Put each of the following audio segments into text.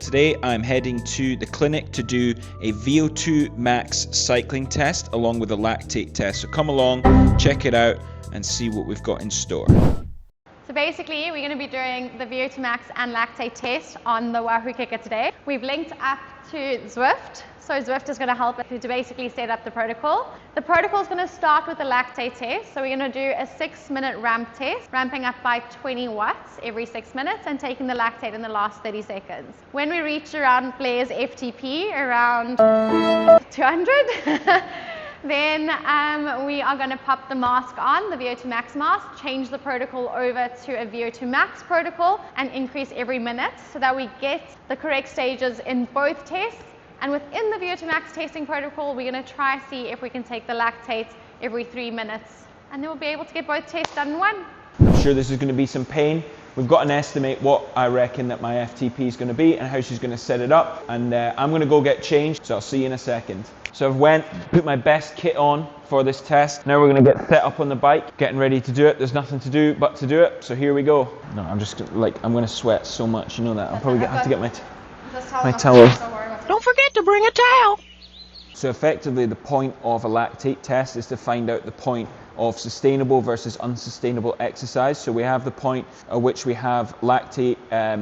today I'm heading to the clinic to do a VO2 max cycling test along with a lactate test. So come along, check it out and see what we've got in store. So basically, we're going to be doing the VO2 max and lactate test on the Wahoo Kicker today. We've linked up to Zwift. So Zwift is going to help us to basically set up the protocol. The protocol is going to start with the lactate test. So we're going to do a 6-minute ramp test, ramping up by 20 watts every 6 minutes and taking the lactate in the last 30 seconds. When we reach around Blair's FTP, around 200, then we are going to pop the mask on, the VO2 max mask, change the protocol over to a VO2 max protocol and increase every minute so that we get the correct stages in both tests. And within the VO2 max testing protocol, we're going to try to see if we can take the lactate every 3 minutes. And then we'll be able to get both tests done in one. I'm sure this is going to be some pain. We've got an estimate what I reckon that my FTP is going to be and how she's going to set it up. And I'm going to go get changed, so I'll see you in a second. So I've put my best kit on for this test. Now we're going to get set up on the bike, getting ready to do it. There's nothing to do but to do it, so here we go. No, I'm going to sweat so much, you know that. I'll probably have to get my towel. Don't forget to bring a towel. So effectively the point of a lactate test is to find out the point of sustainable versus unsustainable exercise. So we have the point at which we have lactate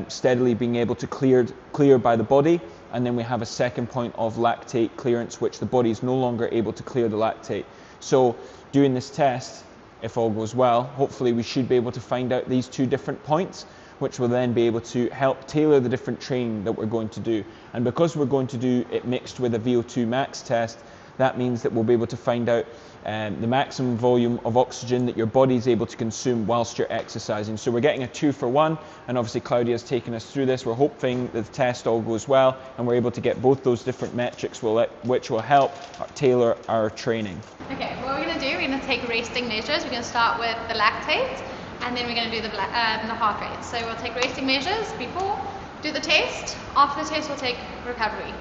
steadily being able to clear by the body, and then we have a second point of lactate clearance which the body is no longer able to clear the lactate. So doing this test, if all goes well, hopefully we should be able to find out these two different points, which will then be able to help tailor the different training that we're going to do. And because we're going to do it mixed with a VO2 max test, that means that we'll be able to find out the maximum volume of oxygen that your body is able to consume whilst you're exercising. So we're getting a 2-for-1, and obviously Claudia's taken us through this. We're hoping that the test all goes well and we're able to get both those different metrics which will help tailor our training. Okay, what we're going to do, we're going to take resting measures. We're going to start with the lactate, and then we're going to do the heart rate. So we'll take resting measures before, do the test. After the test, we'll take recovery.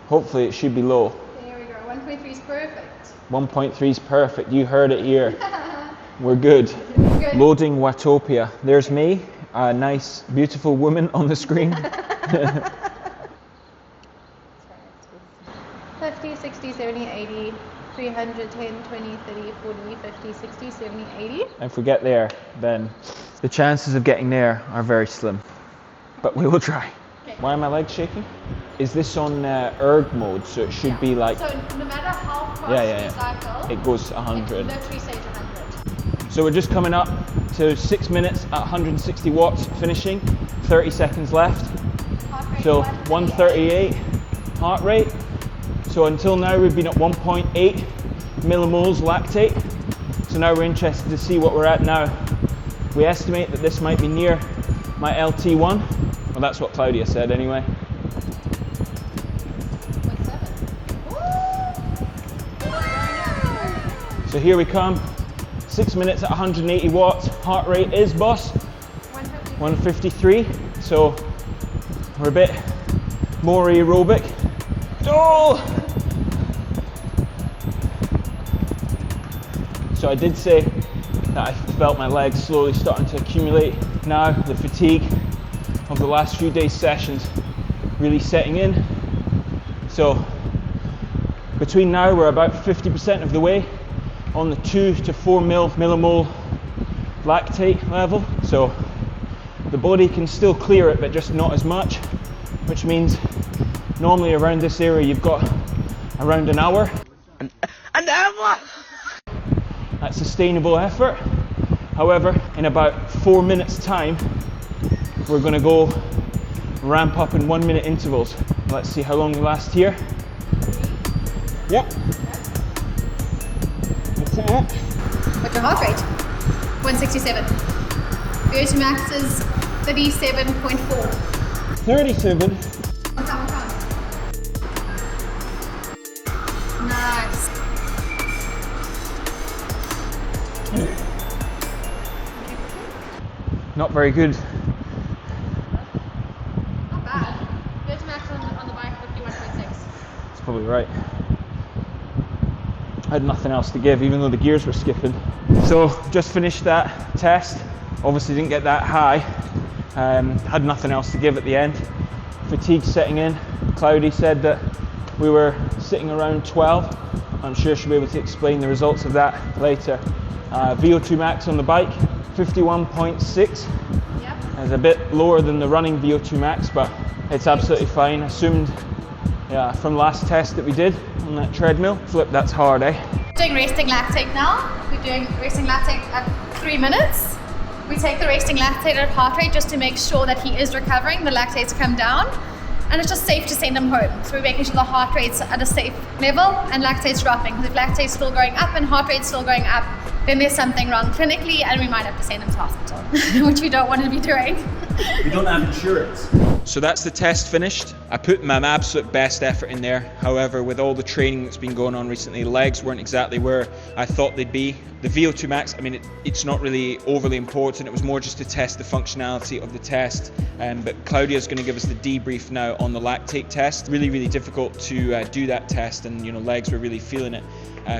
Hopefully it should be low. There we go. 1.3 is perfect. 1.3 is perfect. You heard it here. We're good. Good. Loading Watopia. There's me, a nice, beautiful woman on the screen. 50, 60, 70, 80, 300, 10, 20, 30, 40, 50, 60, 70, 80. If we get there, then the chances of getting there are very slim. But we will try. Okay. Why are my legs shaking? Is this on erg mode? So it should be like... So no matter how fast you cycle, it goes 100. It literally says 100. So we're just coming up to 6 minutes at 160 watts, finishing. 30 seconds left. So 138 heart rate. So until now we've been at 1.8 millimoles lactate. So now we're interested to see what we're at now. We estimate that this might be near my LT1. Well, that's what Claudia said anyway. 0.7. So here we come. 6 minutes at 180 watts. Heart rate is, boss? 153. So we're a bit more aerobic. Oh! So I did say that I felt my legs slowly starting to accumulate. Now the fatigue of the last few days' sessions really setting in. So between now we're about 50% of the way on the 2 to 4 millimole lactate level. So the body can still clear it, but just not as much, which means normally around this area you've got around an hour. An hour? That's sustainable effort. However, in about 4 minutes time, we're going to go ramp up in 1 minute intervals. Let's see how long we last here. Yep. What's your heart rate? 167. VO2 max is 37.4. 37. One time. Nice. Not very good. Not bad. VO2 max on the bike 51.6. That's probably right. I had nothing else to give, even though the gears were skipping. So just finished that test. Obviously didn't get that high. Had nothing else to give at the end. fatigue setting in. Cloudy said that we were sitting around 12. I'm sure she'll be able to explain the results of that later. VO2 max on the bike, 51.6. Yep. It's a bit lower than the running VO2 max, but it's absolutely fine. Assumed, yeah, from last test that we did on that treadmill. Flip, that's hard, eh? Doing resting lactate now. We're doing resting lactate at 3 minutes. We take the resting lactate at heart rate just to make sure that he is recovering, the lactates come down, and it's just safe to send him home. So we're making sure the heart rate's at a safe level and lactate's dropping. Because if lactate's still going up and heart rate's still going up, then there's something wrong clinically and we might have to send him to hospital, which we don't want to be doing. We don't have insurance. So that's the test finished. I put my absolute best effort in there. However, with all the training that's been going on recently, the legs weren't exactly where I thought they'd be. The VO2 max, I mean, it's not really overly important. It was more just to test the functionality of the test. But Claudia's going to give us the debrief now on the lactate test. Really, really difficult to do that test, and legs were really feeling it.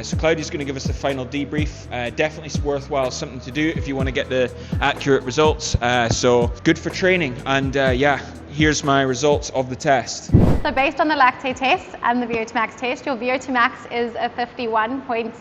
So Claudia's going to give us the final debrief. Definitely worthwhile, something to do if you want to get the accurate results. So good for training, and yeah, here's my results of the test. So based on the lactate test and the VO2 max test, your VO2 max is a 51.6.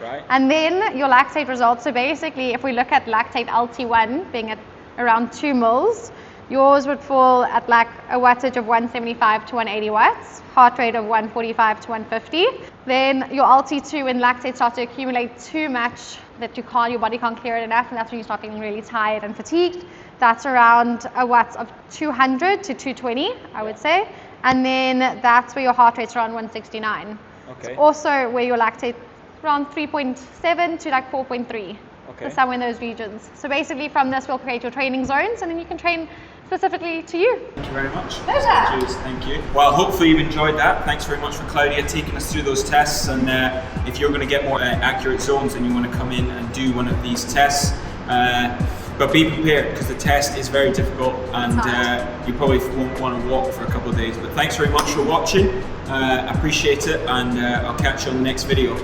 Right. And then your lactate results, so basically if we look at lactate LT1 being at around 2 mils, yours would fall at like a wattage of 175 to 180 watts, heart rate of 145 to 150. Then your LT2, when lactate starts to accumulate too much that your body can't clear it enough, and that's when you start getting really tired and fatigued. That's around a watts of 200 to 220, I would say. And then that's where your heart rate's around 169. Okay. So also where your lactate around 3.7 to like 4.3. Okay. So somewhere in those regions. So basically from this we'll create your training zones, and then you can train specifically to you. Thank you very much. Pleasure. Cheers, thank you. Well, hopefully you've enjoyed that. Thanks very much for Claudia taking us through those tests. And if you're going to get more accurate zones and you want to come in and do one of these tests, but be prepared because the test is very difficult, and you probably won't want to walk for a couple of days. But thanks very much for watching. Appreciate it, and I'll catch you on the next video.